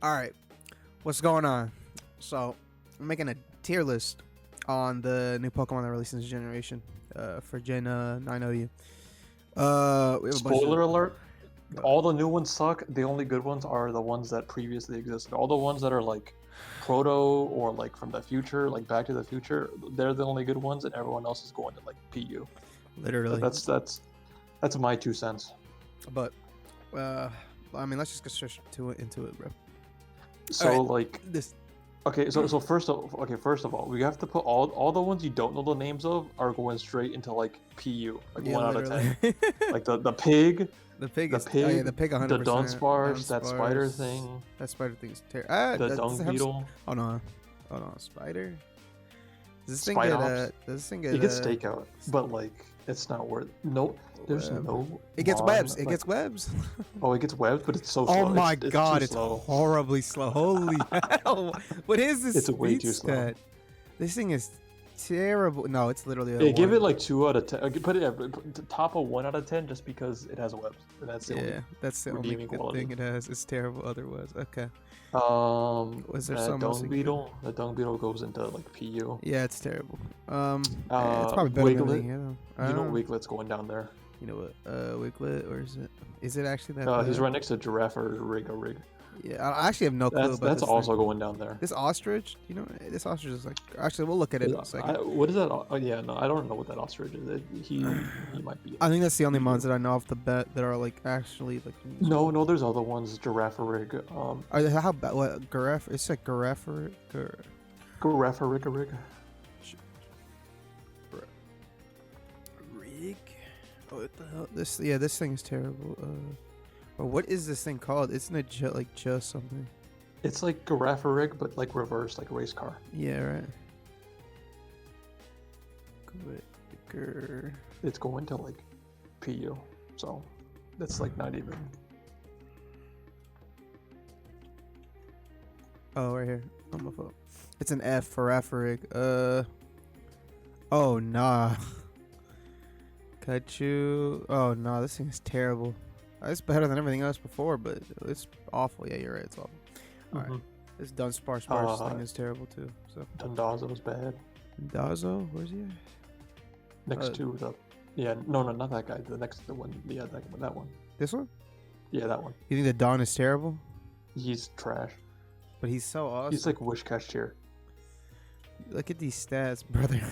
All right, what's going on? So, I'm making a tier list on the new Pokemon that released in this generation for Gen 9OU. We have a bunch of. Spoiler alert, But, all the new ones suck. The only good ones are the ones that previously existed. All the ones that are like proto or like from the future, like Back to the Future, they're the only good ones, and everyone else is going to like PU. literally. That's my 2 cents. But, I mean, let's just get straight into it, bro. So All right, like, this. okay, so first of all, we have to put all the ones you don't know the names of are going straight into like PU, like Yeah, 1 out of 10. literally. Like the pig, the pig the is. Oh yeah, pig, the pig the 100%. Dunsparce, that spider Dunsparce. thing, That spider thing's terrible. the Does dung it have? beetle, Oh no. Oh no, spider. Does this thing get? Spidops. Does this thing get? It gets stakeout, but like it's not worth. No, there's Web. no. It gets webs. It like, gets webs. Oh, it gets webs, but it's so Oh slow. my It's god, too it's slow. horribly slow. Holy hell. What is this It's way speed too slow. stat? This thing is terrible. No, it's literally a Yeah, give one. it like 2 out of 10. Put it at top of 1 out of 10 just because it has webs. And that's the Yeah, that's the only redeeming good quality. thing it has. It's terrible otherwise. Okay. Was there that something else dung we could do? beetle. The dung beetle goes into like PU. Yeah, it's terrible. It's probably better than Wiglet. everything. You know Wiglet's going down there. You know what? Wiglet, or is it? Is it actually that? He's bad? right next to Giraffe or Rig. Yeah, I actually have no clue That's about that's this also thing. going down there. This ostrich. You know, this ostrich is like. Actually, we'll look at it in a second. What is that? Oh yeah, no, I don't know what that ostrich is. He might be. I think that's the only ones that I know off the bat that are like actually like. No, there's other ones. Giraffe rig. Are they, how bad? What giraffe? It's like giraffe or Giraffe rig. rig. Oh, what the hell? This thing is terrible. But what is this thing called? Isn't it just something? It's like Giraffe rig, but like reverse, like a race car. Yeah, right. Quicker. It's going to like PU, so that's like not even. Oh, right here. On my phone. It's an F for Afrig. Oh nah. Kachu. Oh no, this thing is terrible. It's better than everything else before, but it's awful. Yeah, you're right. It's awful. All right. This Dunsparce thing is terrible too. So. Dundazo's bad. Dazo, where's he at? Next to the. Yeah, no, not that guy. The next one. Yeah, that one. This one? Yeah, that one. You think the Don is terrible? He's trash. But he's so awesome. He's like wish cashier. Look at these stats, brother.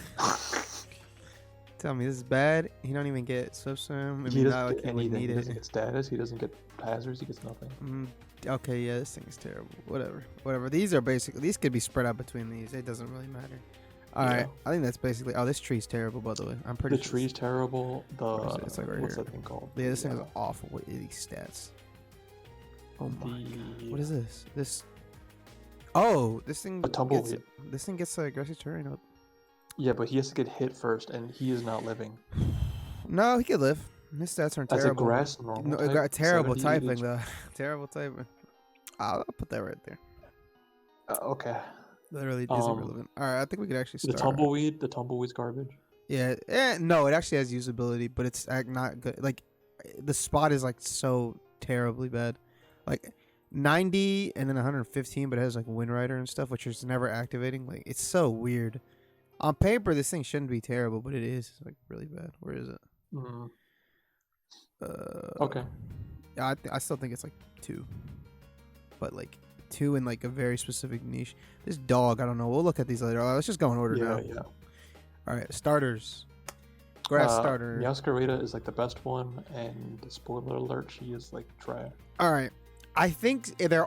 Tell me this is bad. He don't even get Swim. He doesn't get anything. He doesn't get status. He doesn't get hazards. He gets nothing. Okay, yeah, this thing is terrible. Whatever. These are basically. These could be spread out between these. It doesn't really matter. All right. I think that's basically. Oh, this tree's terrible, by the way. I'm pretty. The sure tree's terrible. it's like right what's here. that thing called? Yeah, this thing is awful. What are these stats? Oh my god. What is this? This. Oh, this thing. A tumbleweed. This thing gets aggressive terrain up. Yeah, but he has to get hit first, and he is not living. No, he could live. His stats aren't terrible. As a grass normal type, terrible 70, typing though. Terrible typing. I'll put that right there. Okay. Literally is irrelevant. All right, I think we could actually start. The tumbleweed's garbage. Yeah, no, it actually has usability, but it's not good. Like, the spot is like so terribly bad. Like 90 and then 115, but it has like Wind Rider and stuff, which is never activating. Like, it's so weird. On paper, this thing shouldn't be terrible, but it is like really bad. Where is it? Okay. Yeah, I still think it's like 2, but like 2 in like a very specific niche. This dog, I don't know. We'll look at these later. Let's just go in order now. Yeah. All right, starters. Grass starter. Meowscarada is like the best one, and spoiler alert, she is like trash. All right, I think they're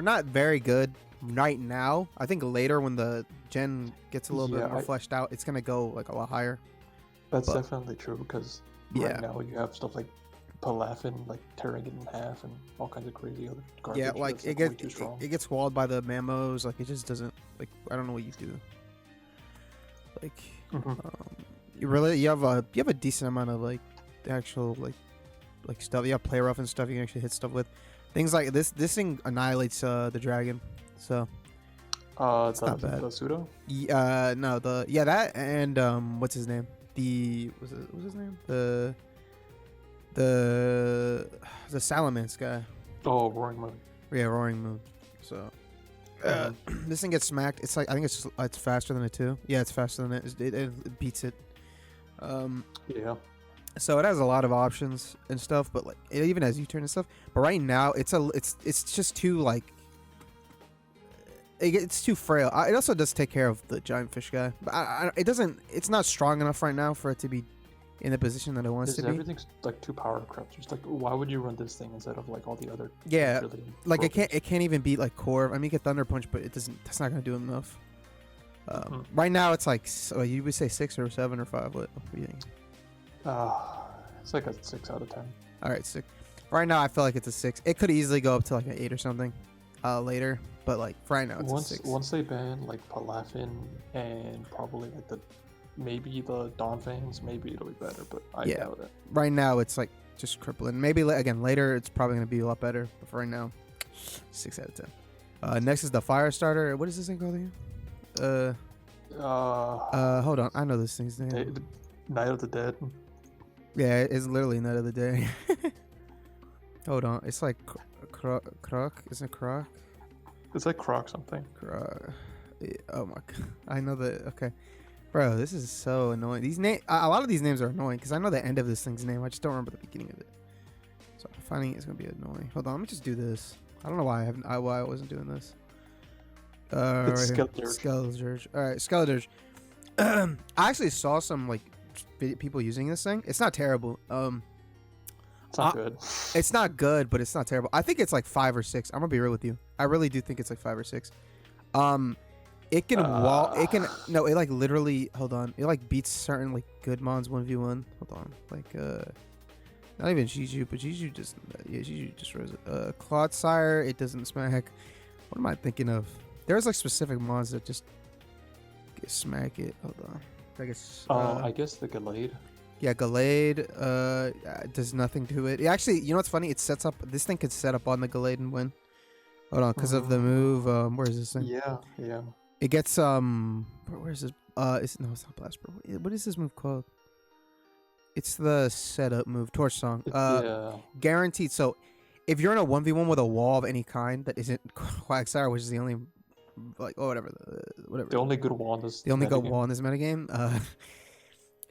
not very good right now. I think later when the gen gets a little bit more fleshed out, it's gonna go like a lot higher. That's definitely true because right now you have stuff like Palafin like tearing it in half and all kinds of crazy other garbage. Yeah, like it gets walled by the Mamos. Like it just doesn't like I don't know what you do. Like you have a decent amount of like actual like stuff. You have play rough and stuff you can actually hit stuff with. Things like this thing annihilates the dragon. So it's not bad. The pseudo? No, that and what's his name? What's his name? The Salamence guy. Oh, Roaring Moon. Yeah, Roaring Moon. So this thing gets smacked. It's like I think it's faster than a 2. Yeah, it's faster than it. It beats it. Yeah. So it has a lot of options and stuff, but like it even has U-turn and stuff. But right now, it's just too like it's too frail. It also does take care of the giant fish guy, but it doesn't. It's not strong enough right now for it to be in the position that it wants to be. Everything's like too power crept. Just like, why would you run this thing instead of like all the other? Yeah, really like it can't even beat like core. I mean, you get Thunder Punch, but it doesn't. That's not gonna do enough. Right now, it's like you would say 6 or 7 or 5. What do you think? It's like a 6 out of 10. All right, 6. Right now, I feel like it's a 6. It could easily go up to like an 8 or something later, but like right now, it's a 6. Once they ban like Palafin and probably like maybe the Donphans, maybe it'll be better, but I doubt it. Right now, it's like just crippling. Maybe again later, it's probably gonna be a lot better, but for right now, 6 out of 10. Next is the Fire Starter. What is this thing called again? Hold on, I know this thing's name. Night of the Dead. Yeah, it's literally Night of the Day. Hold on, it's like Croc. Isn't it Croc? It's like Croc something. Croc. Oh my god, I know that. Okay, bro, this is so annoying. These names, a lot of these names are annoying because I know the end of this thing's name. I just don't remember the beginning of it. So finding it's gonna be annoying. Hold on, let me just do this. I don't know why I wasn't doing this. It's right Skeledirge. All right, Skeledirge. I actually saw some like people using this thing. It's not terrible. It's not good. It's not good, but it's not terrible. I think it's like 5 or 6. I'm gonna be real with you. I really do think it's like 5 or 6. It can wall. It can no. It like literally. Hold on. It like beats certain like good mons 1v1. Hold on. Like not even Jiju, but Jiju just Jiju destroys it. Clodsire. It doesn't smack. What am I thinking of? There's like specific mons that just smack it. Hold on. I guess. I guess the Gallade. Yeah, Gallade does nothing to it. Actually, you know what's funny? It sets up. This thing could set up on the Gallade and win. Hold on, because of the move. Where is this thing? Yeah. It gets Where is this? It's not Blast Bro. What is this move called? It's the setup move. Torch Song. Guaranteed. So, if you're in a 1v1 with a wall of any kind that isn't Quagsire, which is the only like whatever. The only good wall in this. The only good wall in this metagame.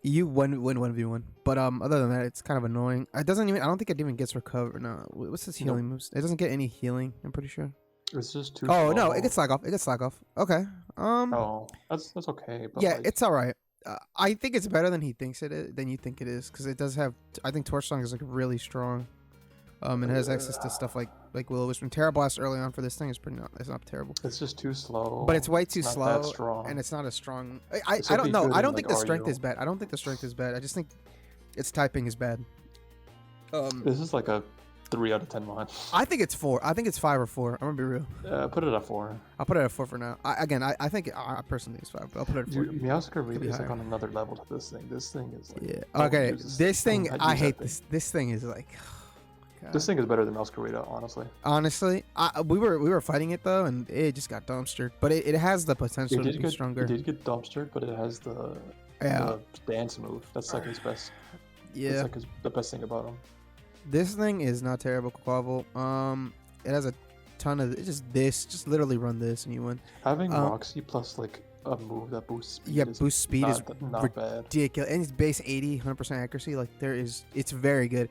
You win 1v1. But other than that, it's kind of annoying. It doesn't even. I don't think it even gets recovered. No, what's this healing moves? It doesn't get any healing. I'm pretty sure. It's just too. Oh no, it gets slack off. It gets slack off. Okay. Oh, that's okay. But yeah, it's all right. I think it's better than he thinks it is. Than you think it is, because it does have. I think Torch Song is like really strong. And has access to stuff like Will-O-Wisp and Terra Blast early on for this thing is pretty not. It's not terrible. It's just too slow. But it's way too slow. That strong. And it's not as strong. I don't know. I don't think the strength is bad. I don't think the strength is bad. I just think its typing is bad. This is like a 3 out of 10 mod. I think it's 4. I think it's 5 or 4. I'm gonna be real. Put it at 4. I'll put it at 4 for now. I think I personally think it's 5, but I'll put it at 4. Meowscar really is like on another level to this thing. This thing is like. Yeah. Okay. This thing, I hate this. This thing is like. This thing is better than Masquerada, honestly. Honestly, we were fighting it though, and it just got dumpstered. But it has the potential to be stronger. It did get dumpstered, but it has the dance move. That's like his best. Yeah, that's like the best thing about him. This thing is not terrible, Quavel. It has a ton of just literally run this and you win. Having Roxy plus like a move that boosts speed. Yeah, boost speed is not bad. Ridiculous, and it's base 80, 100% accuracy. Like it's very good.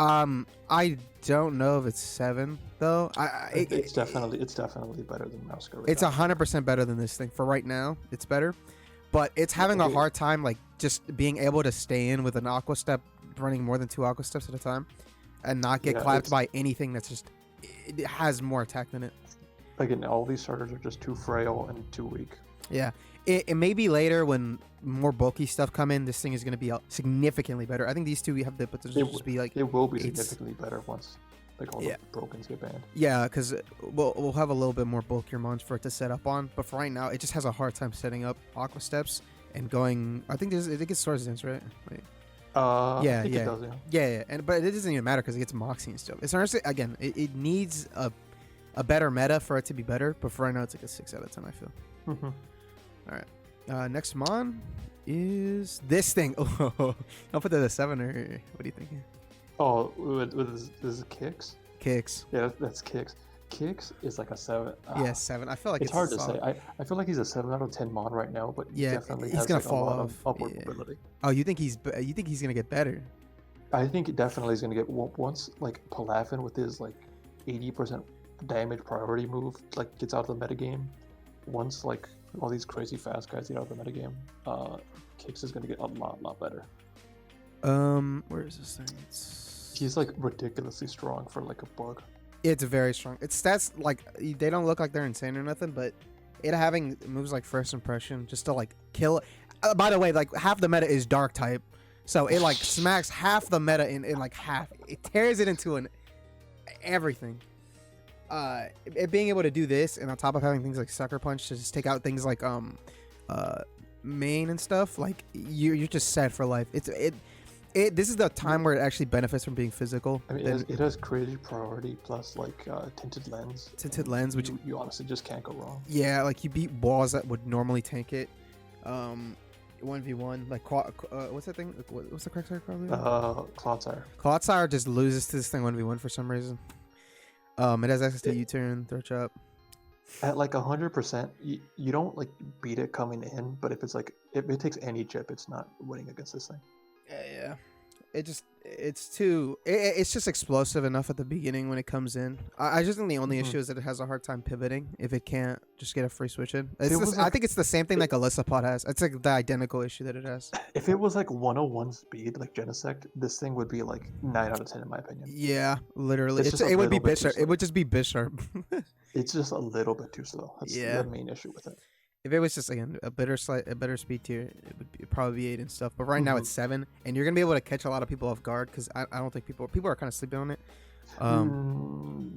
I don't know if it's 7 though. It's definitely better than Masquerade. It's 100% better than this thing for right now. It's better, but it's having a hard time like just being able to stay in with an Aqua Step, running more than 2 Aqua Steps at a time, and not get clapped by anything that's just it has more attack than it. Again, all these starters are just too frail and too weak. Yeah. It may be later when more bulky stuff come in. This thing is going to be significantly better. I think these two have the potential to just be like. It will be significantly better once like all the brokens get banned. Yeah, because we'll have a little bit more bulkier mons for it to set up on. But for right now, it just has a hard time setting up Aqua Steps and going. I think it gets Swords Dance, right? Wait. I think it does, yeah. But it doesn't even matter because it gets Moxie and stuff. It's honestly again, it needs a better meta for it to be better. But for right now, it's like a 6 out of 10. I feel. Mm-hmm. All right. Next mon is this thing. Oh, I'll put that at 7 or what are you thinking? Oh, with this kicks. Kicks. Yeah, that's kicks. Kicks is like a 7. Yeah, 7. I feel like It's hard to solid. say. I feel like he's a 7 out of 10 mon right now, but he Yeah, definitely he's has gonna like a fall lot off. of upward Yeah. mobility. Oh, you think he's gonna get better? I think it definitely is gonna get once like Palafin with his like 80% damage priority move like gets out of the metagame. Once like all these crazy fast guys get out of the metagame, Kicks is gonna get a lot better. Where is this thing? He's like ridiculously strong for like a bug. It's very strong. Its stats, like, they don't look like they're insane or nothing, but it having moves like First Impression just to like kill. By the way, like half the meta is Dark type, so it like smacks half the meta in like half. It tears it into everything. It being able to do this, and on top of having things like Sucker Punch to just take out things like main and stuff, like you're just set for life. This is the time where it actually benefits from being physical. I mean, it has crazy priority plus like tinted lens. Tinted lens, which you honestly just can't go wrong. Yeah, like you beat walls that would normally tank it. 1v1, like what's that thing? What's the correct card? Clodsire. Clodsire just loses to this thing 1v1 for some reason. It has access to U-turn, throw chop. At like 100%, you don't like beat it coming in, but if it's like if it takes any chip, it's not winning against this thing. Yeah. It's just explosive enough at the beginning when it comes in. I just think the only issue is that it has a hard time pivoting if it can't just get a free switch in. I think it's the same thing like Alyssa Pot has. It's like the identical issue that it has. If it was like 101 speed like Genesect, this thing would be like 9 out of 10 in my opinion. Yeah, literally. It would be Bisharp. It would just be Bisharp. It's just a little bit too slow. That's the main issue with it. If it was just again a better speed tier, it would probably be 8 and stuff. But right now it's 7, and you're gonna be able to catch a lot of people off guard because I don't think people are kind of sleeping on it.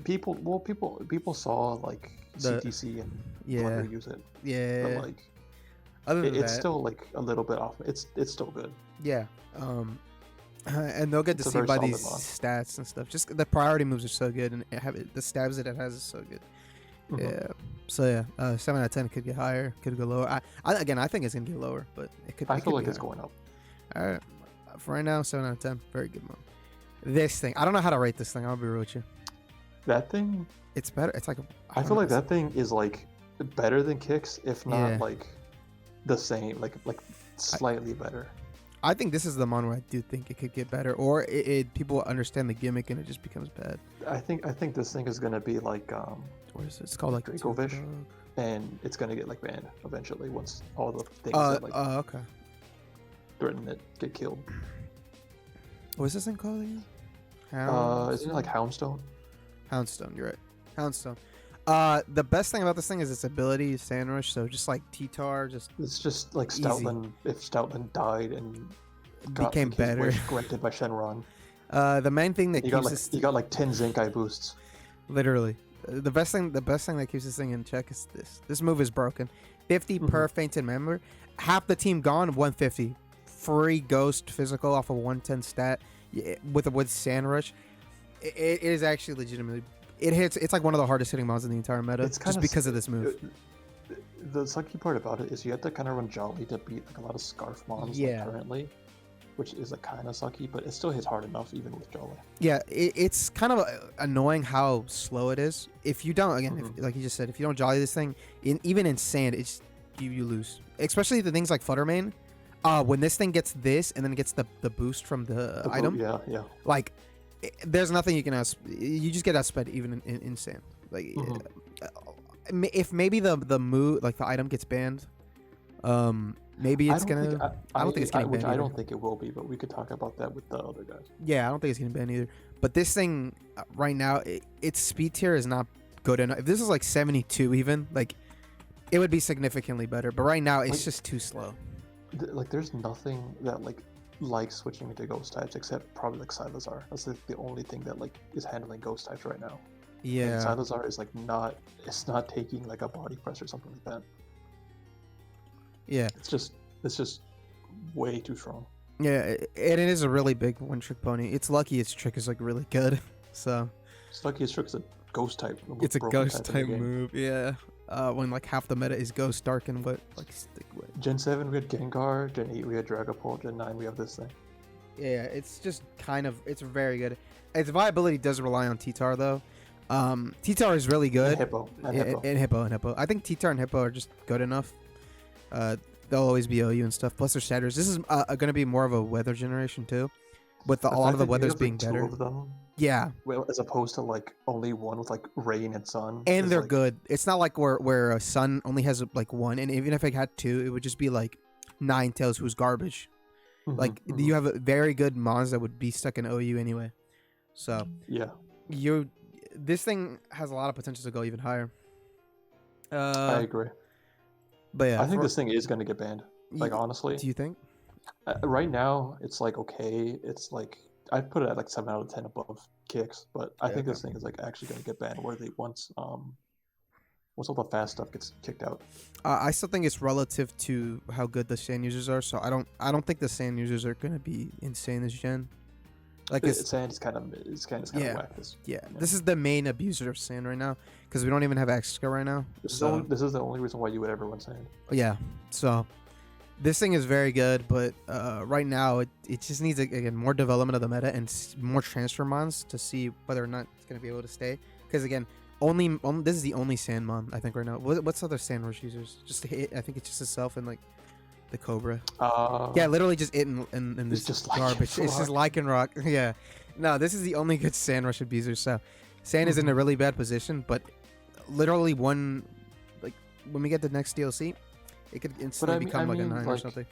People saw like CTC and Blunder use it. Yeah, but like other than it's that, still like a little bit off. It's still good. Yeah. And they'll get to see by these stats and stuff. Just the priority moves are so good, and the stabs that it has is so good. Yeah. So yeah, 7 out of 10 could get higher, could go lower. I think it's gonna get lower, but it could. I feel like it's going up. All right. For right now, 7 out of 10, very good move. This thing, I don't know how to rate this thing. I'll be real with you. That thing. It's better. It's like I feel like that thing is like better than Kicks, if not like the same, like slightly better. I think this is the mon where I do think it could get better, or people understand the gimmick and it just becomes bad. I think this thing is gonna be like what is it? It's called like Dracovish, and it's gonna get like banned eventually once all the things that like threaten it get killed. What's this thing called again? Isn't it like Houndstone? Houndstone, you're right. Houndstone. The best thing about this thing is its ability, Sand Rush. So just like T-Tar, it's just like Stoutland. If Stoutland died and became better, wish granted by Shenron. The main thing that you got like 10 Zenkai boosts. Literally, the best thing that keeps this thing in check is this. This move is broken. 50 per fainted member. Half the team gone. 150. Free ghost physical off of 110 stat with Sand Rush. It is actually legitimately. It hits. It's like one of the hardest hitting mons in the entire meta, just because of this move. The sucky part about it is you have to kind of run Jolly to beat like a lot of Scarf mons currently, which is like kind of sucky, but it still hits hard enough even with Jolly. Yeah, it's kind of annoying how slow it is. If you don't, again, like you just said, if you don't Jolly this thing, even in sand, it's you lose. Especially the things like Fluttermane. When this thing gets this and then it gets the boost from the item. Yeah. Like. There's nothing you can ask. You just get outsped even in sand. Like if maybe the move, like the item gets banned, maybe it's gonna. I don't think it's gonna ban. I don't think it will be, but we could talk about that with the other guys. Yeah, I don't think it's gonna ban either. But this thing right now, its speed tier is not good enough. If this is like 72 even, like it would be significantly better. But right now, it's just too slow. Like there's nothing that like switching into ghost types except probably like Silazar. That's like the only thing that like is handling ghost types right now. Yeah, and Silazar is like it's not taking like a body press or something like that. Yeah, it's just way too strong. Yeah, and it is a really big one trick pony. It's lucky its trick is like really good. So it's lucky its trick is a ghost type. It's a ghost type move. Yeah. When like half the meta is Ghost, Dark, and what stick with. Gen 7 we had Gengar, Gen 8 we had Dragapult, Gen 9 we have this thing. Yeah, it's just it's very good. Its viability does rely on T-Tar though. T-Tar is really good. And Hippo. I think T-Tar and Hippo are just good enough. They'll always be OU and stuff. Plus, they're shatters. This is going to be more of a weather generation too, with a lot of the weathers being better. Two of them, yeah. Well, as opposed to like only one with like rain and sun. And they're like... good. It's not like where a sun only has like one, and even if it had two, it would just be like Ninetales, who's garbage. You have a very good mons that would be stuck in OU anyway. So yeah, this thing has a lot of potential to go even higher. I agree. But yeah, I think this thing is going to get banned. Like, honestly. Do you think? Right now, it's like okay. It's like I'd put it at like 7 out of 10 above kicks, but I think this thing is like actually going to get banned. Where they once all the fast stuff gets kicked out. I still think it's relative to how good the sand users are. So I don't think the sand users are going to be insane this gen. Like sand is kind of whack. This is the main abuser of sand right now because we don't even have Exca right now. This is the only reason why you would ever run sand. Yeah, so this thing is very good, but right now it just needs again more development of the meta and more transfer mons to see whether or not it's gonna be able to stay. Because again, only this is the only sand mon I think right now. What's other sand rush users? Just I think it's just itself and like. The Cobra. Yeah, literally just it and this just garbage. It's just Lycanroc. Yeah. No, this is the only good Sand Rush abuser. So, Sand is in a really bad position, but literally when we get the next DLC, it could instantly become like a 9 or something.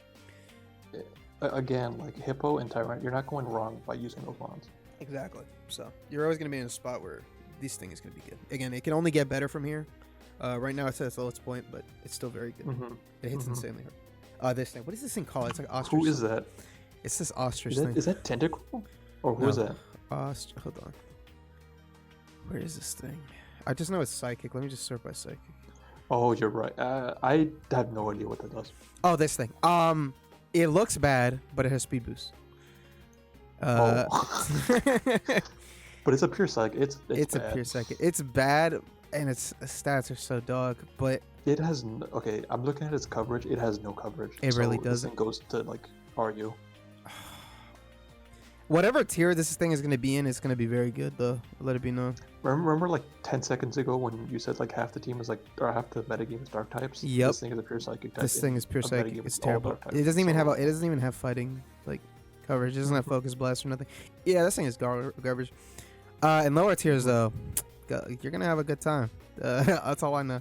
Again, like Hippo and Tyrant, you're not going wrong by using those mons. Exactly. So, you're always going to be in a spot where this thing is going to be good. Again, it can only get better from here. Right now it's at its lowest point, but it's still very good. It hits insanely hard. This thing. What is this thing called? It's like ostrich. Who is that? It's this ostrich thing. Is that Tentacle? Or who is that? Hold on. Where is this thing? I just know it's psychic. Let me just search by psychic. Oh, you're right. I have no idea what that does. Oh, this thing. It looks bad, but it has speed boost. But it's a pure psychic. It's a pure psychic. It's bad, and its stats are so dog, but. It has okay. I'm looking at its coverage. It has no coverage. It really doesn't. This thing goes to like RU. Whatever tier this thing is going to be in, it's going to be very good though. Let it be known. Remember like 10 seconds ago when you said like half the team is like or half the metagame is dark types. Yep. This thing is a pure psychic type. This thing is pure psychic. It's terrible. It doesn't even have fighting like coverage. It doesn't have focus blast or nothing. Yeah, this thing is garbage. In lower tiers though, you're gonna have a good time. That's all I know.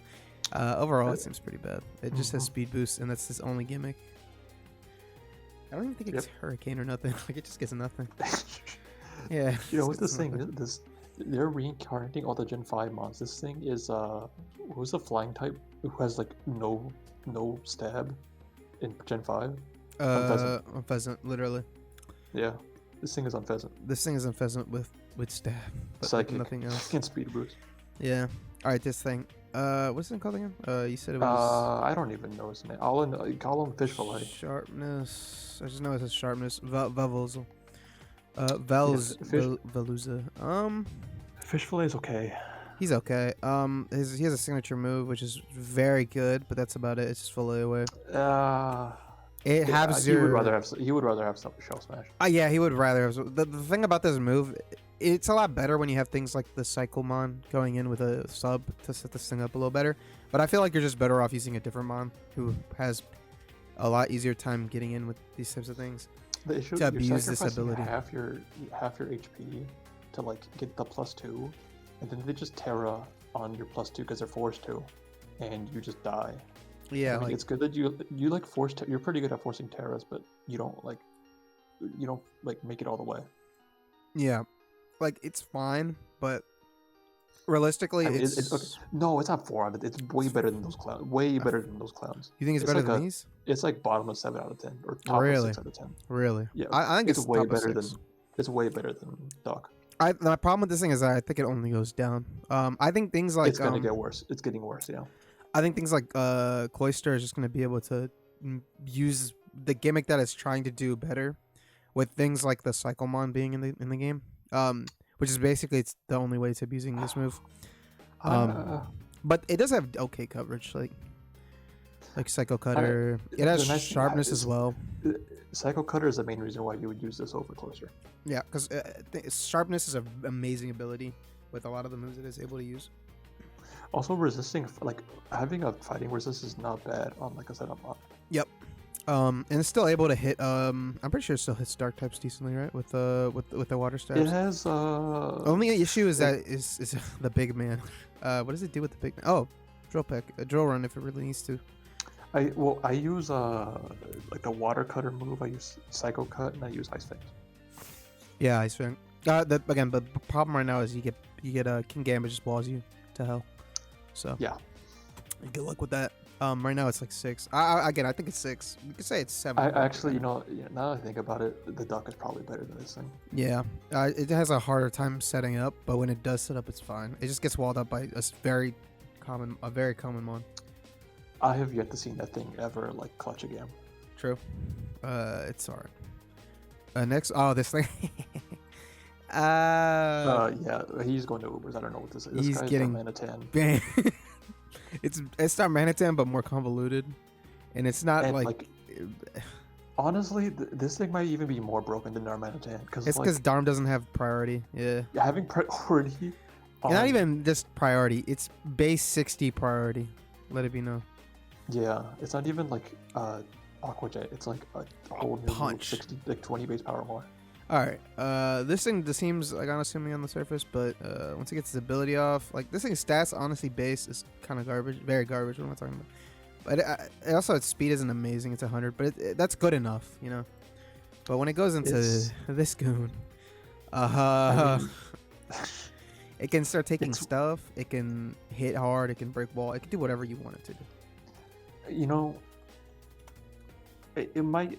Overall, it seems pretty bad. It just has speed boost, and that's his only gimmick. I don't even think it gets Hurricane or nothing. Like, it just gets nothing. Yeah. You know what this thing is? They're reincarnating all the Gen 5 mons. This thing is, who's the flying type who has, like, no stab in Gen 5? On Pheasant, literally. Yeah. This thing is on Pheasant. This thing is on Pheasant with stab. But psychic. Nothing else. And speed boost. Yeah. Alright, this thing. What's it called again? You said it was. I don't even know his name. I'll call him Fish Fillet. Sharpness. I just know it says sharpness. Velvuzel. Veluza. Fish Fillet is okay. He's okay. He has a signature move which is very good, but that's about it. It's just fillet away. He would rather have some Shell Smash. Yeah, he would rather have. The thing about this move, it's a lot better when you have things like the Cyclemon going in with a sub to set this thing up a little better. But I feel like you're just better off using a different Mon who has a lot easier time getting in with these types of things. The issue to abuse this ability. Half your HP to like get the +2, and then they just Terra on your +2 because they're forced to, and you just die. Yeah, I mean, it's good that you like force. You're pretty good at forcing Terras, but you don't make it all the way. Yeah, like it's fine, but realistically, it's okay. No, it's not 4 out of it. It's way better than those clowns. Way better than those clowns. You think it's better than these? It's like bottom of 7 out of 10 or top of 6 out of 10. Really? Yeah, I think it's way better than. It's way better than Doc. My problem with this thing is that I think it only goes down. I think things like it's gonna get worse. It's getting worse. Yeah. I think things like Cloyster is just going to be able to use the gimmick that it's trying to do better with things like the Cyclemon being in the game, which is basically it's the only way to abusing this move. But it does have okay coverage, like Psycho Cutter. It has sharpness as well. Psycho Cutter is the main reason why you would use this over Cloyster. Yeah, because sharpness is an amazing ability. with a lot of the moves it is able to use. Also, resisting, like, having a fighting resist is not bad on, like, a setup mod. Yep. And it's still able to hit. I'm pretty sure it still hits dark types decently, right? With the water stabs. It has Only issue is that is the big man. What does it do with the big man? Oh, drill pick, a drill run if it really needs to. I use like the water cutter move. I use Psycho Cut and I use Ice Fang. Yeah, Ice Fang. Again, but the problem right now is you get King Gambit just walls you to hell. So yeah, good luck with that. Right now it's like 6. I think it's 6. You could say it's 7. I actually, now that I think about it, the duck is probably better than this thing. Yeah, it has a harder time setting up, but when it does set up, it's fine. It just gets walled up by a very common mon. I have yet to see that thing ever like clutch a game. True. It's hard. Next, this thing. Yeah, he's going to Ubers. I don't know what this is. This He's guy's getting Manatan. It's not Manatan, but more convoluted, and it's not And, like honestly, this thing might even be more broken than Manatan because it's because Darm doesn't have priority. Yeah. Having priority. Not even just priority. It's base 60 priority. Let it be known. Yeah, it's not even like Aqua Jet. It's like a whole new punch. 60, like 20 base power more. All right. This thing seems like unassuming on the surface, but once it gets its ability off, like this thing's stats, honestly, base is kind of garbage, very garbage. What am I talking about? But also its speed isn't amazing. It's 100, but that's good enough, you know. But when it goes into this goon, it can start taking stuff. It can hit hard. It can break wall. It can do whatever you want it to do. You know, it might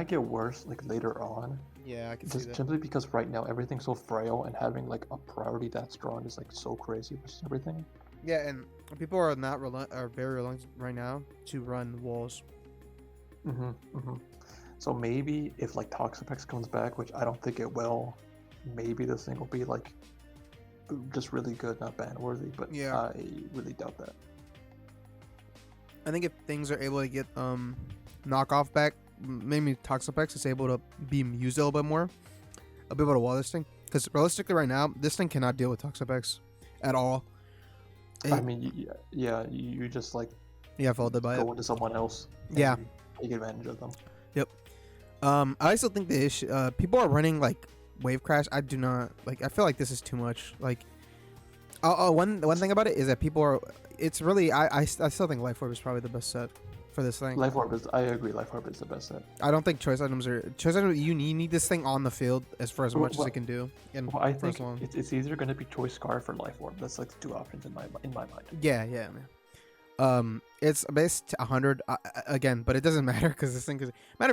get worse like later on. Yeah, I can see that. Simply because right now everything's so frail, and having like a priority that strong is like so crazy versus everything. Yeah, and people are very reluctant right now to run walls. So maybe if like Toxapex comes back, which I don't think it will, maybe this thing will be like just really good, not ban worthy. But yeah, I really doubt that. I think if things are able to get knockoff back, maybe Toxapex is able to be used a little bit more. I'll be able to wall this thing because realistically, right now, this thing cannot deal with Toxapex at all. I mean, yeah, you just like folded by go into someone else. Yeah, take advantage of them. Yep. I also think the issue people are running like Wave Crash. I do not like. I feel like this is too much. Like, one thing about it is that people are. It's really I still think Life Orb is probably the best set for this thing. I agree. Life Orb is the best set. I don't think choice items. You need this thing on the field as much as it can do. And I think it's either going to be Choice Scarf or Life Orb. That's like the 2 options in my mind. Yeah, man. It's based 100 again, but it doesn't matter because this thing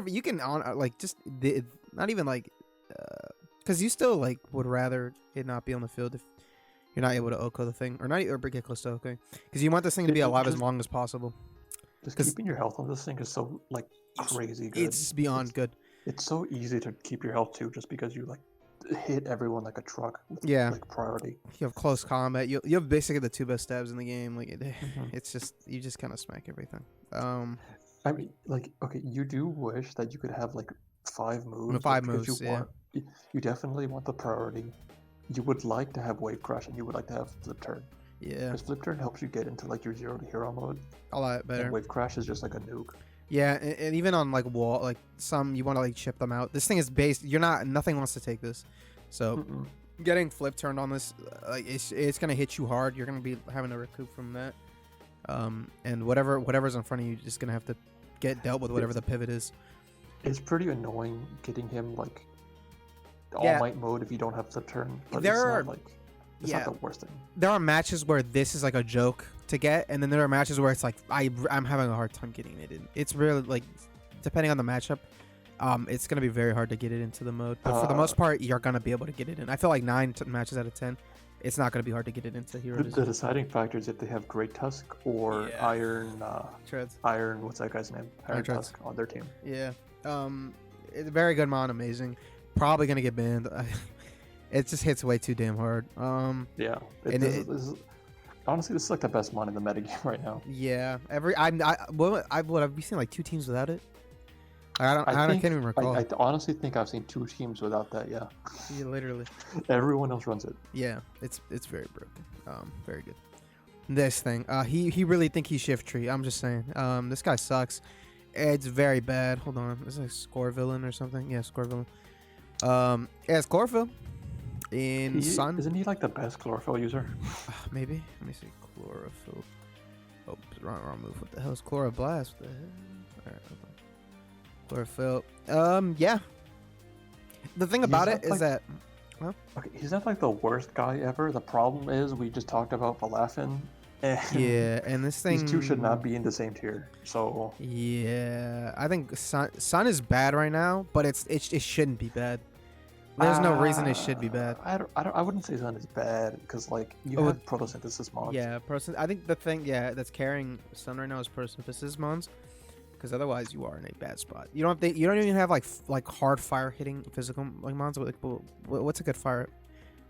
you can not even like because you still like would rather it not be on the field if you're not able to Oko the thing or get close to Oko because you want this thing to be alive as long as possible. Just keeping your health on this thing is so like crazy good. It's beyond good. It's so easy to keep your health too, just because you like hit everyone like a truck with like priority. You have close combat. You have basically the 2 best stabs in the game. Like it's just you just kind of smack everything. I mean, like okay, you do wish that you could have like 5 moves. 5 moves. You definitely want the priority. You would like to have Wave Crash, and you would like to have Flip Turn. Yeah. Because Flip Turn helps you get into like your 0 to hero mode. A lot better. And Wave Crash is just like a nuke. Yeah, and even on like wall, like some you want to like chip them out. This thing is based. Nothing wants to take this, so getting Flip turned on this, like it's gonna hit you hard. You're gonna be having to recoup from that. And whatever's in front of you, you're just gonna have to get dealt with whatever the pivot is. It's pretty annoying getting him like all might mode if you don't have Flip Turn. But it's not the worst thing. There are matches where this is like a joke to get, and then there are matches where it's like I'm having a hard time getting it in. It's really like depending on the matchup, it's gonna be very hard to get it into the mode. But for the most part, you're gonna be able to get it in. I feel like 9 matches out of 10, it's not gonna be hard to get it into hero. The deciding factor is if they have Great Tusk or Iron Treads. Iron, what's that guy's name? Iron Tusk on their team. Yeah. It's a very good mon, amazing. Probably gonna get banned. It just hits way too damn hard. Yeah. Honestly, this is like the best mon in the metagame right now. Yeah. Have you seen like 2 teams without it? I can't even recall. I honestly think I've seen 2 teams without that. Yeah. Yeah, literally. Everyone else runs it. Yeah, it's very broken. Very good. This thing. He really think he's shift tree. I'm just saying. This guy sucks. It's very bad. Hold on. Is it a score villain or something? Yeah, score villain. Yeah, it's chlorophyll. Sun. Isn't he like the best chlorophyll user? Maybe. Let me see. Chlorophyll. Oh, wrong move. What the hell is chloroblast? What the hell? Alright, hold on. Chlorophyll. Yeah. The thing about it is that. Huh? Okay, he's not like the worst guy ever. The problem is we just talked about Palafin. And yeah, and this thing. These two should not be in the same tier. So. Yeah, I think Sun is bad right now, but it shouldn't be bad. There's no reason it should be bad. I wouldn't say Sun is bad because like you have photosynthesis mods. Yeah, I think the thing that's carrying Sun right now is photosynthesis mods, because otherwise you are in a bad spot. You don't even have like hard fire hitting physical like mods. Like, what's a good fire?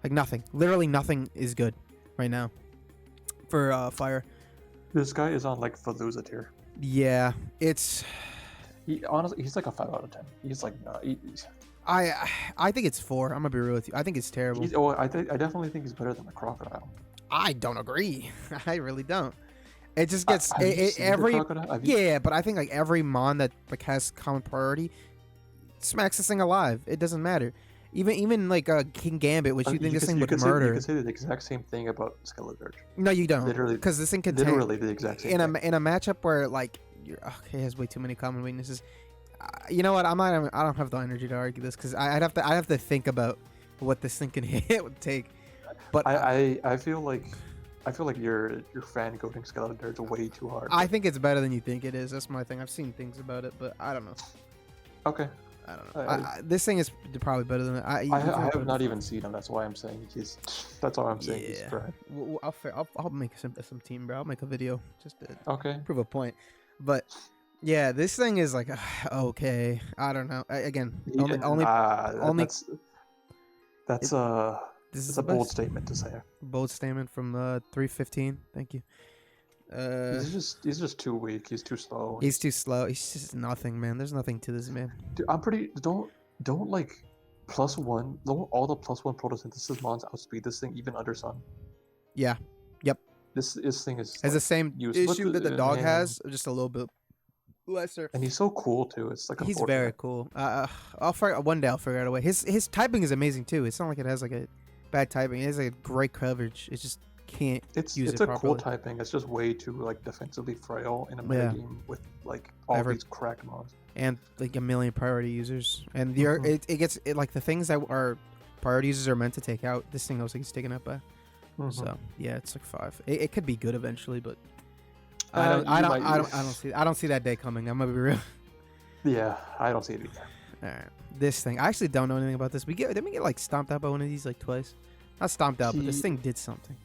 Like nothing. Literally nothing is good right now for fire. This guy is on like Fallujah tier. Yeah, it's. Honestly, he's like a 5 out of 10. He's like I think it's 4. I'm gonna be real with you. I think it's terrible. I definitely think he's better than the crocodile. I don't agree. I really don't. It just gets but I think like every mon that like has common priority smacks this thing alive. It doesn't matter. Even like King Gambit, which you think this thing would murder. You can say the exact same thing about Scarlet. No, you don't. Literally, because this thing can literally the exact same. In a matchup where like it has way too many common weaknesses. You know what? I don't have the energy to argue this because I'd have to think about what this thing can hit would take. But I feel like you're fan goating Skeleton Dirge way too hard. I think it's better than you think it is. That's my thing. I've seen things about it, but I don't know. Okay. I don't know. This thing is probably better than I have not even seen him. That's why I'm saying he's. That's why I'm saying he's trash. I'll make some team, bro. I'll make a video just to prove a point. But yeah, this thing is like okay. I don't know. Again, that's a bold statement to say. Bold statement from 315. Thank you. He's just too weak. He's too slow. He's too slow. He's just nothing, man. There's nothing to this man. Dude, don't like +1. Don't all the +1 photosynthesis mons outspeed this thing even under Sun. Yeah. Yep. This thing is has the same issue that the dog has, just a little bit lesser. And he's so cool too. It's like he's very cool. One day I'll figure out a way. His typing is amazing too. It's not like it has like a bad typing. It has like great coverage. It just can't use it properly. It's a cool typing. It's just way too like defensively frail in a meta game with like all these cracked mods and like a million priority users. And the it gets like the things that are priority users are meant to take out. This thing looks like it's taken up by. So yeah, it's like 5. It could be good eventually, but I don't see that day coming. I'm gonna be real. Yeah, I don't see it either. All right, this thing. I actually don't know anything about this. Didn't we get like stomped out by one of these like twice? Not stomped out, but this thing did something.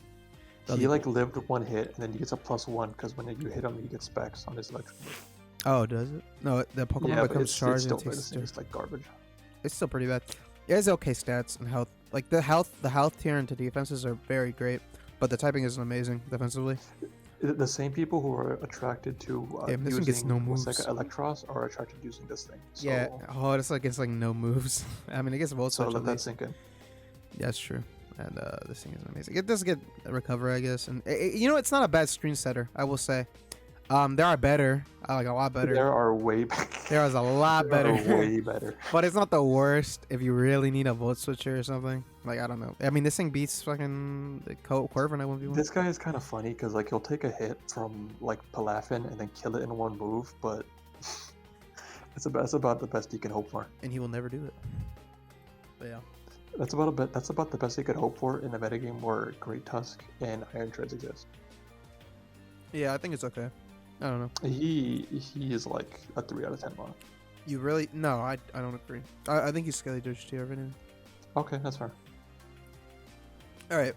He like lived 1 hit, and then he gets a +1 because when you hit him, he gets specs on his electric move. Oh, does it? No, the Pokemon becomes charged and takes. It's like garbage. It's still pretty bad. It has okay stats and health. Like the health tier into defenses are very great, but the typing isn't amazing defensively. The same people who are attracted to this one gets no moves. Like Electros are attracted to using this thing. So, yeah. Oh, it's like no moves. I mean, it gets Volt Switch. So let that sink in. Yeah, that's true. And this thing is amazing. It does get a recovery, I guess. And you know, it's not a bad screen setter, I will say. There are better. Like a lot better. There are way better. There is a lot better. Way better. But it's not the worst if you really need a Volt Switcher or something. Like, I don't know. I mean, this thing beats fucking the Corvin at 1v1. This guy is kind of funny because like he'll take a hit from like Palafin and then kill it in one move, but that's about the best he can hope for. And he will never do it. But yeah. That's about the best he could hope for in a metagame where Great Tusk and Iron Treads exist. Yeah, I think it's okay. I don't know. He is like a 3 out of 10 mod. You really? No, I don't agree. I think he's Skelly Dirge tier right now. Okay, that's fair. All right.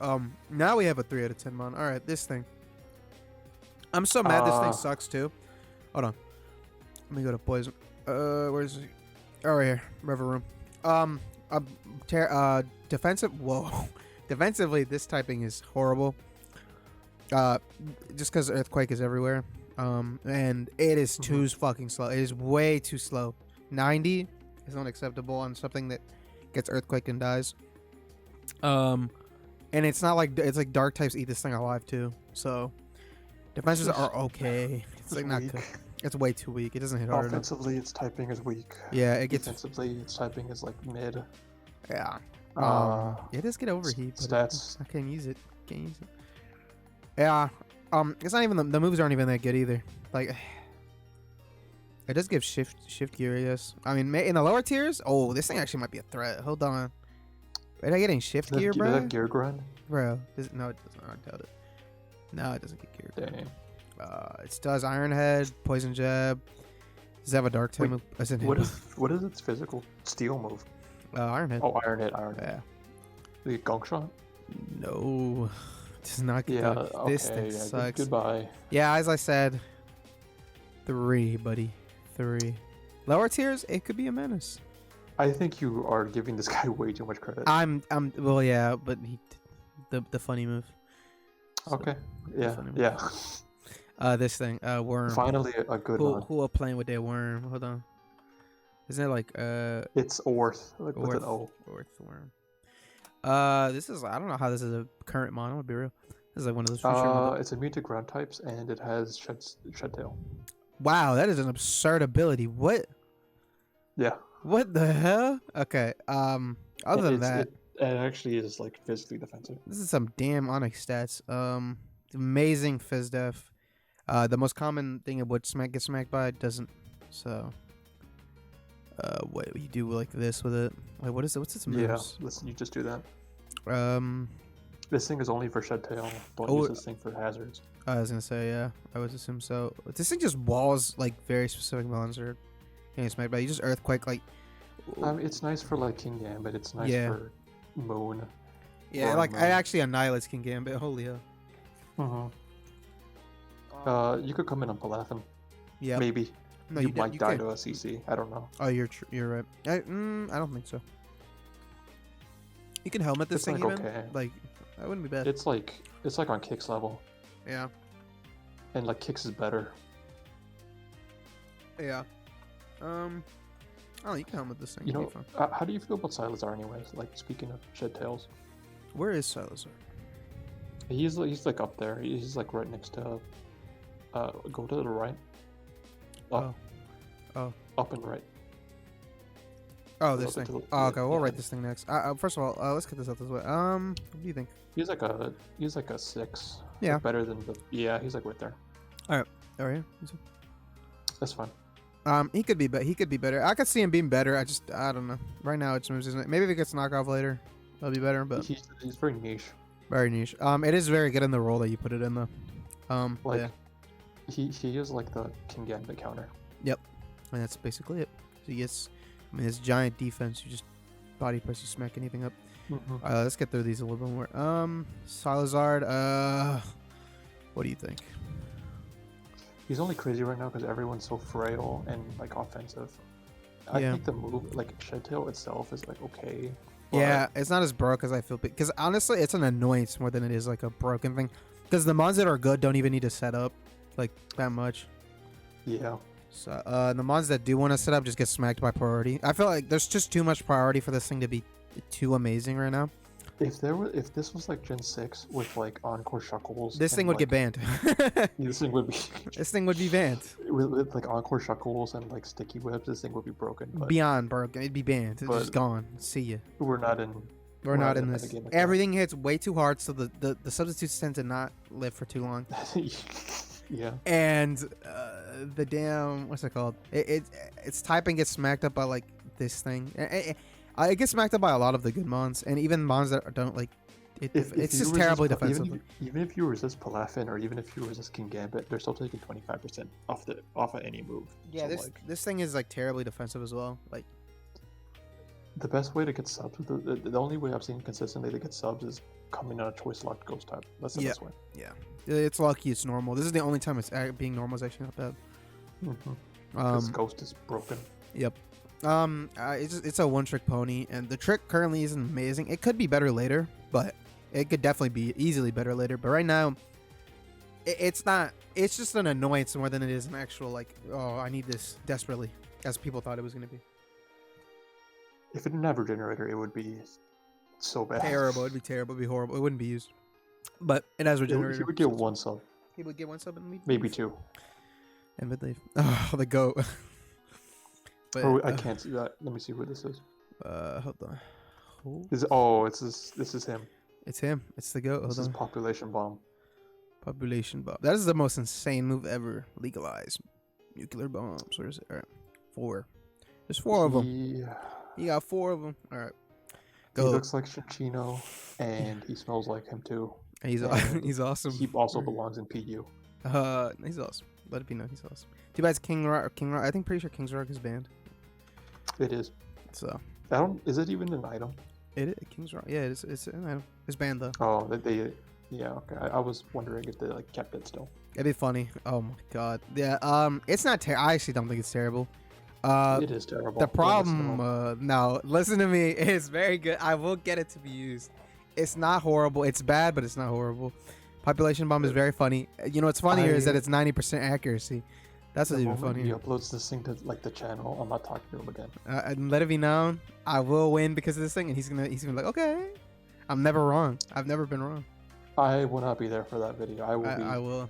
Now we have a 3 out of 10 mod. All right, this thing. I'm so mad this thing sucks too. Hold on. Let me go to poison. Where's it? Oh, right here. Rever Room. Defensive. Whoa. Defensively, this typing is horrible. Just because Earthquake is everywhere. And it is too fucking slow. It is way too slow 90 is unacceptable on something that gets earthquake and dies. And it's not like it's like dark types eat this thing alive too. So defenses are okay. It's like not good. It's way too weak. It doesn't hit hard enough. Offensively, its typing is weak. Yeah, it gets. Defensively, its typing is like mid. Yeah. It does get overheat. Stats. I can't use it. Can't use it. Yeah. It's not even the moves aren't even that good either. Like, it does give shift gear. Yes. I mean, in the lower tiers. Oh, this thing actually might be a threat. Hold on. Are they getting shift gear, bro? Does that gear grind? Bro, no, it doesn't. I doubt it. No, it doesn't get gear grind. Dang. It does Iron Head, Poison Jab. Does it have a Dark type move? What is its physical steel move? Iron Head. Oh, Iron Head. Yeah. The gunk shot? No. It does not get okay, this thing sucks. Goodbye. Yeah, as I said, 3, buddy. 3. Lower tiers, it could be a menace. I think you are giving this guy way too much credit. Well, yeah, but the funny move. So, okay. Yeah. This thing, Worm. Finally, a good one. Who are playing with their Worm? Hold on. Isn't it like It's Orth, like with an O. Orth Worm. This is, I don't know how this is a current mono. To be real, this is like one of those. It's immune to ground types and it has shed tail. Wow, that is an absurd ability. What? Yeah. What the hell? Okay. Other than that, it actually is like physically defensive. this is some damn Onyx stats. Amazing Fizz Def. The most common thing it would get smacked by doesn't. So. What you do like this with it? Wait, what is it? What's its moves? Yeah, listen, you just do that. This thing is only for shed tail. Don't use this thing for hazards. I was gonna say, yeah, I would assume so. This thing just walls like very specific monster. Getting smacked by. You just earthquake like. It's nice for like King Gambit. It's nice for Moon. Yeah, like Moon. I actually annihilates King Gambit. Holy hell. You could come in on Palathan. Yeah. Maybe. No, you might die to a CC. I don't know. Oh, you're right. I don't think so. You can helmet this thing even. Okay. Like, that wouldn't be bad. It's like on Kicks level. Yeah. And like Kicks is better. Yeah. Oh, you can helmet this thing. You know, how do you feel about Sylazar anyways? Like, speaking of shed tails. Where is Sylazar? He's like up there. He's like right next to. Go to the right. Up. Oh. Up and right. Oh, this thing. Oh, okay, we'll write this thing next. First of all, let's get this out this way. What do you think? He's like a 6. Yeah. Like better than the. Yeah, he's like right there. All right. That's fine. He could be better. I could see him being better. I don't know. Right now it's moves, isn't it? Maybe if it gets knockoff later, that'll be better. But he's very niche. Very niche. It is very good in the role that you put it in though. Like. Yeah. He is like the King Gambit counter. Yep, and that's basically it. So yes, I mean it's giant defense. You just body press, you smack anything up. Let's get through these a little bit more. Salazar. What do you think? He's only crazy right now because everyone's so frail and like offensive. I think the move, like Shed Tail itself, is like okay. Yeah, it's not as broke as I feel. Because honestly, it's an annoyance more than it is like a broken thing. Because the mons that are good don't even need to set up. Like that much. Yeah. So the mons that do want to set up just get smacked by priority. I feel like there's just too much priority for this thing to be too amazing right now. If this was like Gen 6 with like Encore Shuckles, this thing would get banned. This thing would be banned. With like Encore Shuckles and like sticky webs, this thing would be broken. Beyond broken. It'd be banned. It's just gone. See ya. We're not in this. Like everything hits way too hard, so the substitutes tend to not live for too long. Yeah. And the damn, what's it called? Its typing gets smacked up by like this thing. It gets smacked up by a lot of the good mons, and even mons that don't like. It's just terribly defensive. Even if you resist Palathan or even if you resist King Gambit, they're still taking 25% off of any move. Yeah, so this thing is like terribly defensive as well. Like the best way to get subs, the only way I've seen consistently to get subs is coming on a choice locked ghost type. That's the best way. Yeah, it's lucky it's normal. This is the only time it's being normal is actually not bad. Because ghost is broken. Yep. It's a one-trick pony, and the trick currently isn't amazing. It could be better later, but it could definitely be easily better later. But right now, it's not. It's just an annoyance more than it is an actual like, oh, I need this desperately. as people thought it was gonna be. If it didn't have regenerator, it would be so bad. Terrible. It'd be terrible. It'd be horrible. It wouldn't be used. But it has regenerator. He would get one sub. He would get one sub and maybe two. And we'd leave. Oh, the goat. But, I can't see that. Let me see who this is. Hold on. This is him. It's him. It's the goat. This is population bomb. Population bomb. That is the most insane move ever. Legalize nuclear bombs. Where is it? All right. 4. There's 4 of them. You got 4 of them. All right. Go. He looks like Shinchino, and he smells like him too. And he's awesome. He also belongs in PU. He's awesome. Let it be known, he's awesome. Too bad it's King Rock. I think pretty sure King's Rock is banned. It is. So. Is it even an item? King's Rock. Yeah, it's an item. It's banned though. Oh, yeah. Okay. I was wondering if they like kept it still. It'd be funny. Oh my god. Yeah. It's not. I actually don't think it's terrible. It is terrible. The problem, no, listen to me. It's very good. I will get it to be used. It's not horrible. It's bad, but it's not horrible. Population bomb is very funny. You know what's funnier is that it's 90% accuracy. That's what's even funnier. He uploads this thing to like the channel. I'm not talking to him again. And let it be known, I will win because of this thing, and he's gonna be like, okay, I'm never wrong. I've never been wrong. I will not be there for that video. I will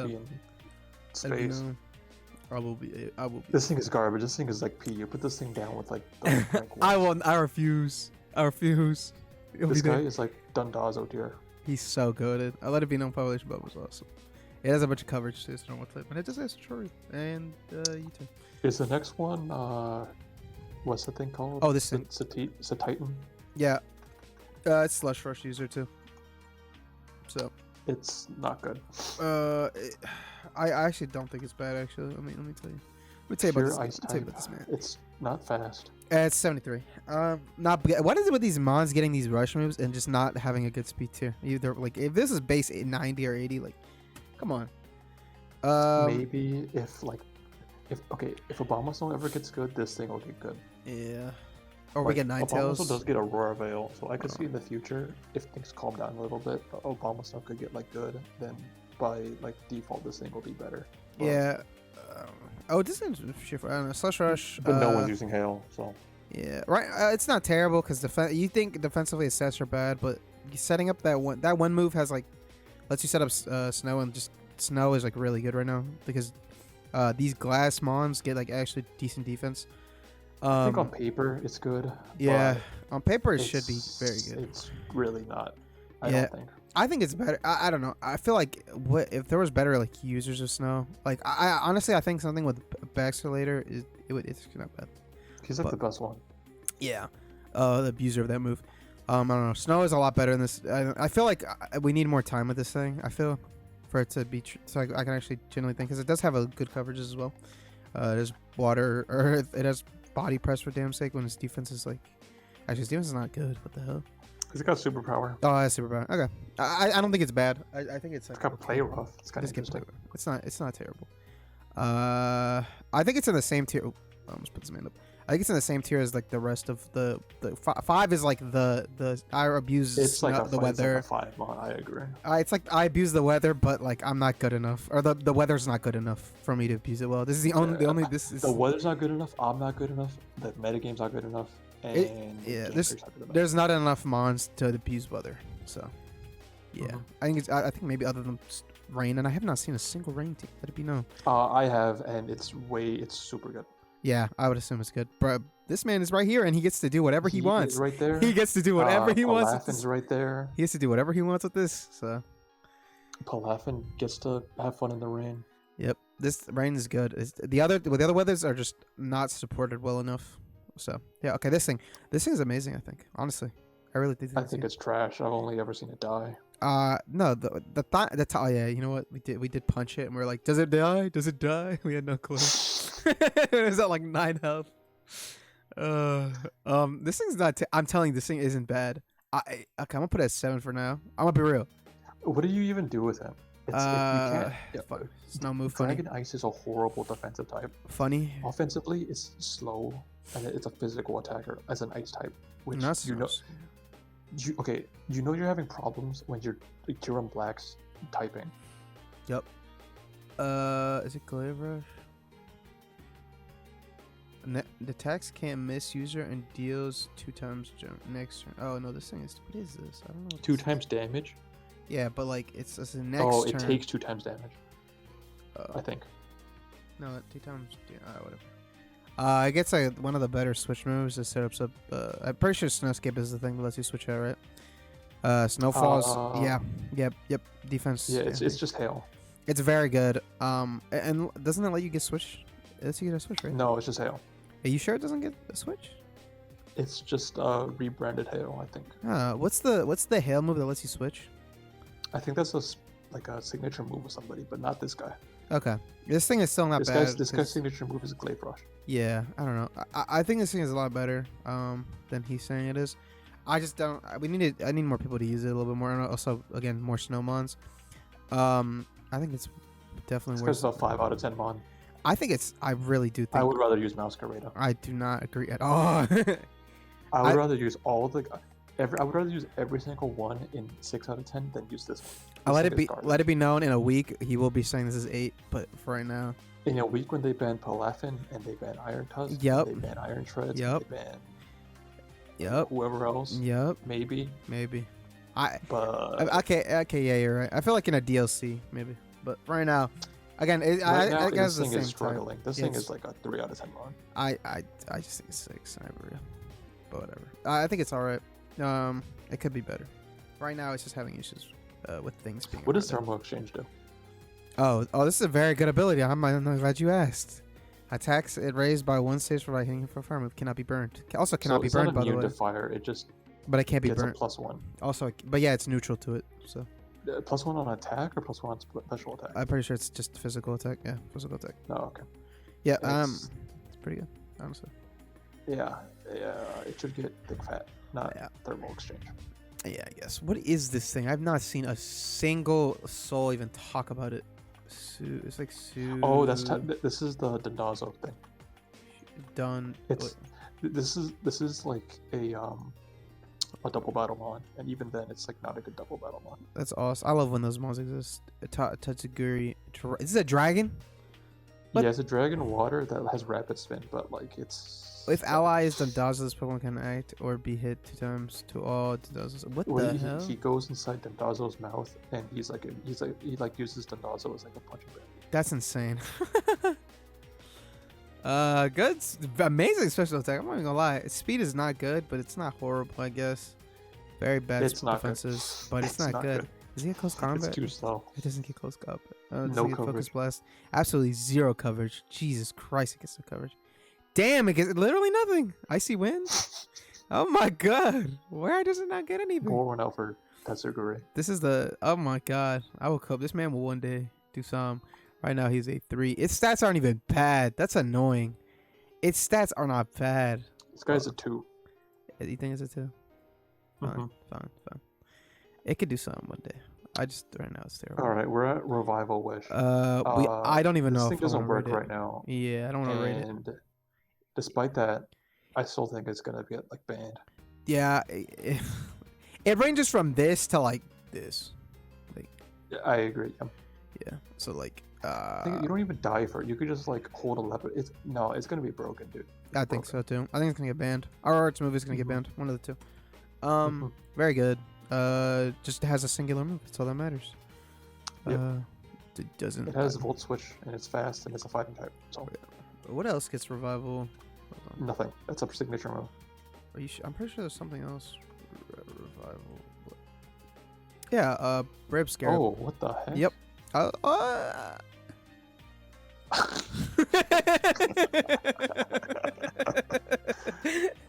be in space. I will be. This thing is garbage. This thing is like pee. You put this thing down with like. The I refuse. This guy is like Dundazo tier. He's so good. I let it be known. Population bomb was awesome. It has a bunch of coverage to its normal clip, and it just has Troy and you too. Is the next one what's the thing called? Oh, this thing. It's a Titan. Yeah, it's Slush Rush user too. So. It's not good. I actually don't think it's bad. Actually, let me tell you. Let me tell you about this man. It's not fast. It's 73. Not. What is it with these mons getting these rush moves and just not having a good speed tier? Either like if this is base 90 or 80, like, come on. Maybe if Obama ever gets good, this thing will get good. Yeah. Or we get Ninetales. Obama does get Aurora Veil, so I could see in the future if things calm down a little bit, Obama could get like good. Then by like default, this thing will be better. But, yeah. This is I don't know. Slush Rush. But no one's using Hail, so. Yeah, right. It's not terrible because you think defensively it's sets are bad, but setting up that one move has like lets you set up snow, and just snow is like really good right now because these glass mons get like actually decent defense. I think on paper it's good. Yeah, on paper it should be very good. It's really not. I don't think. I think it's better. I don't know. I feel like if there was better like users of snow. Like I honestly I think something with Baxter later it's not bad. He's like the best one. Yeah, the abuser of that move. I don't know. Snow is a lot better in this. I feel like we need more time with this thing. I feel for it to be so I can actually genuinely think because it does have a good coverages as well. It has water or it has body press for damn sake when his defense is like actually his defense is not good. What the hell? He's got superpower. Oh, that's superpower. Okay, I don't think it's bad. I think it's got play rough. It's kind of interesting. It's not terrible. I think it's in the same tier. I almost put this man up. I think it's in the same tier as like the rest of the 5 is like the I abuse it's like the weather. It's like a 5 mod. I agree. It's like I abuse the weather, but like I'm not good enough, or the weather's not good enough for me to abuse it well. This is the only this is the weather's not good enough. I'm not good enough. The metagame's not good enough. And there's not enough mons to abuse weather. So yeah, I think maybe other than rain, and I have not seen a single rain team. Let it be known. I have, and it's super good. Yeah, I would assume it's good. Bro, this man is right here, and he gets to do whatever he wants. Is right there. He gets to do whatever he wants. Palafin's right there. He gets to do whatever he wants with this. So Palafin gets to have fun in the rain. Yep, this rain is good. The other weathers are just not supported well enough. So yeah, okay. This thing is amazing. I think honestly, I really think. I think it's trash. I've only ever seen it die. No, oh yeah, you know what we did punch it, and we were like, does it die? Does it die? We had no clue. It was at like 9 health. This thing's not. I'm telling you, this thing isn't bad. Okay, I'm gonna put it at 7 for now. I'm gonna be real. What do you even do with him? Snow move. Dragon Ice is a horrible defensive type. Funny. Offensively, it's slow, and it's a physical attacker as an ice type, which you know you're having problems when you're on blacks typing. Yep. Is it Glaive Rush? The tax can't miss user and deals 2 times jump next turn. Oh no, this thing is. What is this? I don't know. What 2 this times damage. is. Yeah, but like it's the next Oh, turn. it takes 2 times damage. I think. No, 2 times. Yeah, whatever. I guess one of the better switch moves is setups up. I'm pretty sure Snowscape is the thing that lets you switch out, right? Snowfalls. Yeah. Yep. Defense. Yeah, it's just hail. It's very good. And doesn't it let you get switch? It lets you get a switch, right? No, it's just hail. Are you sure it doesn't get a switch? It's just rebranded hail, I think. What's the hail move that lets you switch? I think that's like a signature move of somebody, but not this guy. Okay, this thing is still not bad. This guy's signature move is Glaive Rush. Yeah, I don't know. I think this thing is a lot better than he's saying it is. I just don't. I need more people to use it a little bit more, and also again more snowmons. I think it's definitely worth. This guy's a 5 out of 10 mon. I really do think. I would rather use Masquerada. I do not agree at all. I would rather use all the. I would rather use every single one in 6 out of 10 than use this one. I'll let it be known in a week he will be saying this is 8, but for right now. In a week when they ban Palafin and they ban Iron Tusk, yep. They ban Iron Shreds, yep. They ban yep. Whoever else. Yep. Maybe. But okay, yeah, you're right. I feel like in a DLC maybe, but right now, again, I guess this thing is struggling. This thing is like a 3 out of 10 mon. I just think it's 6. But whatever. I think it's all right. It could be better. Right now, it's just having issues with things being. What does Thermal Exchange do? Oh, this is a very good ability. I'm glad you asked. Attacks it raised by 1 stage for hitting it for a fire move cannot be burned. Also cannot be burned, by the way. To fire. It just. But it can't be burned. It's a +1. Also, but yeah, it's neutral to it. So. +1 on attack or +1 on special attack? I'm pretty sure it's just physical attack. Yeah, physical attack. Oh, okay. Yeah, it's pretty good, honestly. Yeah, it should get thick fat, not Thermal Exchange. Yeah, I guess. What is this thing? I've not seen a single soul even talk about it. It's like Oh, this is the Dondazo thing. This is like a double battle mon, and even then, it's like not a good double battle mon. That's awesome. I love when those mons exist. Tatsuguri. Is this a dragon? What? Yeah, it's a dragon water that has rapid spin, but like it's. If allies Dondazo, this Pokemon can act or be hit 2 times to all Dondazos. What the hell? He goes inside Dondazo's mouth, and he uses Dondazo as like a punching bag. That's insane. Good, amazing special attack. I'm not even gonna lie. Its speed is not good, but it's not horrible. I guess. Very bad defenses, but it's not good. Does he get close combat? It's too slow. It doesn't get close combat. No coverage. Focus blast. Absolutely 0 coverage. Jesus Christ, it gets no coverage. Damn, it gets literally nothing. Icy Wind? Oh my god. Why does it not get anything? Pour one out for Tatsuguri. This is the... Oh my god. I will cope. This man will one day do some. Right now, he's a 3. Its stats aren't even bad. That's annoying. Its stats are not bad. This guy's a 2. You think it's a 2? Fine. It could do something one day. Right now it's terrible. All right, we're at Revival Wish. I don't even know if this thing doesn't work right now. Yeah, I don't want to rate it. And despite that, I still think it's gonna get like banned. Yeah, it ranges from this to like this. Like. Yeah, I agree. Yeah. So like. I think you don't even die for it. You could just like hold a leopard. It's gonna be broken, dude. I think so too. I think it's gonna get banned. Our arts movie is gonna get banned. One of the two. Very good. Just has a singular move. That's all that matters. Yep. It doesn't. It has a Volt Switch and it's fast and it's a fighting type. So. What else gets revival? Nothing. That's a signature move. Are you? I'm pretty sure there's something else. Revival. Yeah. Brave Scarlet. Oh, what the heck? Yep.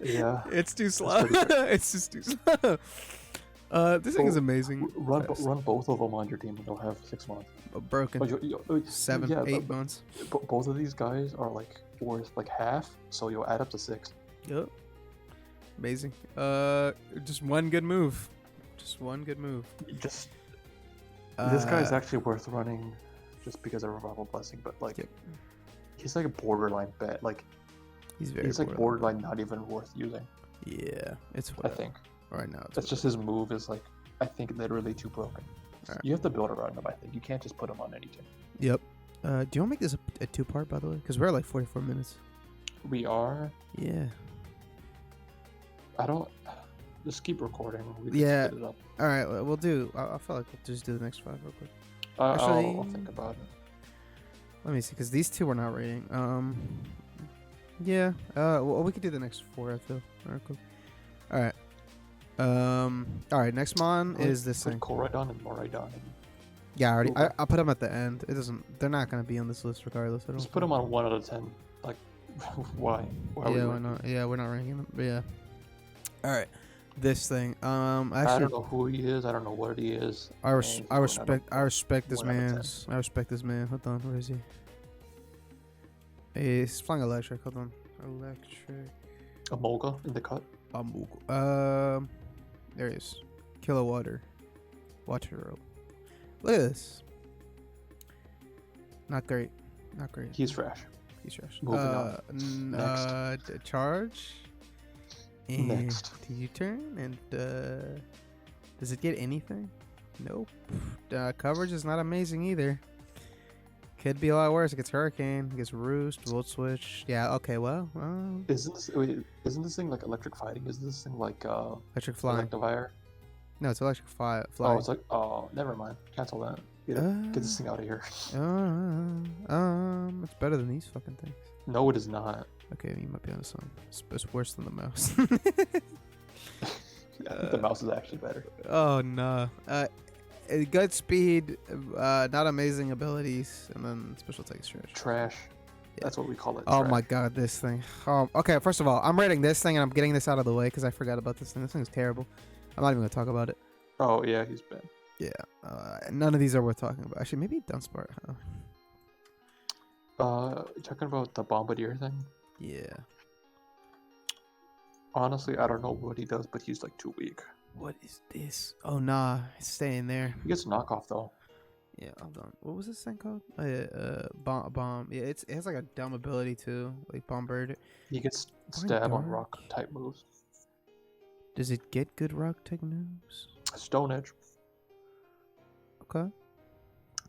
Yeah. It's too slow. It's just too slow. This thing is amazing. Run both of them on your team and you'll have 6 months. Broken. 7, 8 months. Both of these guys are like worth like half, so you'll add up to 6. Yep. Amazing. Just one good move. This guy's actually worth running just because of Revival Blessing, but like he's like a borderline bet. Like he's like borderline not even worth using. Yeah, it's I think. Right now, that's just his move is like I think literally too broken. Right. You have to build around him. I think you can't just put him on any team. Yep. Do you want to make this a 2-part, by the way? Because we're at like 44 minutes. We are. Yeah. I don't. Just keep recording. We can Yeah. split it up. All right, we'll do. I feel like we'll just do the next 5 real quick. I'll think about it. Let me see, because these 2 we're not rating. Yeah. Well, we could do the next 4. I feel. All right, cool. All right. All right. Next mon is this thing. Koraidon and Moraidon. Yeah, I already. Okay. I put them at the end. It doesn't. They're not gonna be on this list regardless. I don't. Just put them on 1 out of 10. Like, why? Why Yeah, why not? Yeah, we're not ranking them. But yeah. All right. This thing. Actually, I don't know who he is. I don't know what he is. I respect this 1 out of 10. man's. I respect this man. Hold on, where is he? He's flying electric. Hold on, electric. Amolga in the cut. There he is. Kilowatt. Water. Look at this. Not great. Not great. He's trash. He's trash. Moving on. Next. Charge. And Next. U-turn and does it get anything? Nope. Coverage is not amazing either. Could be a lot worse. It gets Hurricane, it gets Roost, Volt Switch. Yeah, okay, well. Isn't this thing like electric fighting? Is this thing like Electric Flying. Electivire? No, it's Electric Fly. Oh, it's like, oh, never mind. Cancel that. Get this thing out of here. It's better than these fucking things. No, it is not. Okay, you might be on something. It's worse than the mouse. I think the mouse is actually better. Oh no. Good speed, not amazing abilities, and then special takes trash. Trash. That's what we call it. Oh trash. my god, this thing. Okay, first of all, I'm rating this thing, and I'm getting this out of the way because I forgot about this thing. This thing is terrible. I'm not even gonna talk about it. Oh yeah, he's bad. Yeah. None of these are worth talking about. Actually, maybe Dunspark. Talking about the Bombardier thing. Yeah. Honestly, I don't know what he does, but he's like too weak. What is this? Oh nah, it's staying there. He gets knockoff though. Yeah, hold on. What was this thing called? Bomb. Yeah, it has like a dumb ability too, like Bombard. He gets stab on rock type moves. Does it get good rock type moves? Stone Edge. Okay.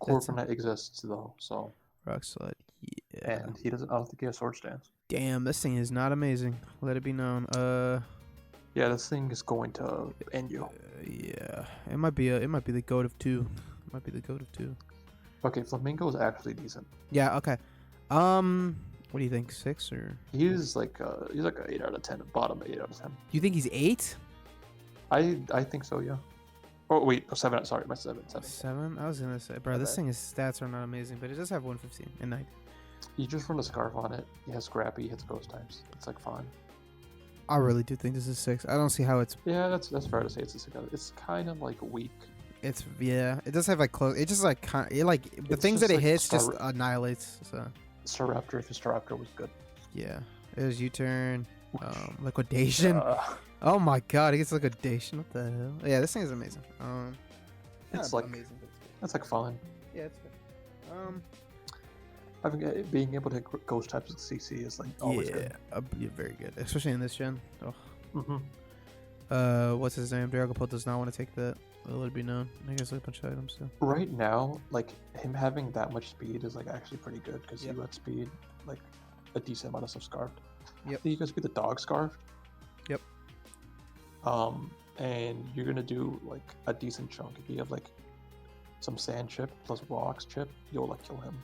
Corviknight exists though, so. Rock Slide. Yeah. And he doesn't. I don't think he has Sword Stance. Damn, this thing is not amazing. Let it be known. Yeah, this thing is going to end you. Yeah, it might be the goat of 2. It might be the goat of 2. Okay, Flamingo is actually decent. Yeah. Okay. What do you think? 6 or? He's like an 8 out of 10. Bottom 8 out of 10. You think he's 8? I think so. Yeah. Oh wait, 7. Sorry, my 7. 7. I was gonna say, bro, this thing his stats are not amazing, but it does have 115 and 90. You just run a scarf on it. He has Scrappy. He hits ghost types. It's like fine. I really do think this is 6. I don't see how it's. Yeah, that's fair to say it's a 6. It's kind of like weak. It does have like close. It just like the things that it hits just annihilates. So. Staraptor, if his Staraptor was good. Yeah, it was U-turn, liquidation. Oh my god, he gets liquidation. What the hell? Yeah, this thing is amazing. It's like amazing. that's like fun. Yeah, it's good. I think being able to hit ghost types with CC is like always good. Yeah, very good, especially in this gen. Oh. Mm-hmm. What's his name? Dragapult does not want to take that. Let it be known. I guess like a bunch of items too. Right now, like him having that much speed is like actually pretty good because Yep. you got speed, like a decent amount of stuff scarfed. Yep. You guys be the dog scarfed. Yep. And you're gonna do like a decent chunk. If you have like some sand chip plus rocks chip, you'll like kill him.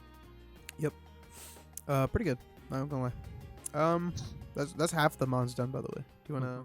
Pretty good. I'm not gonna lie. That's half the mons done, by the way. Do you wanna?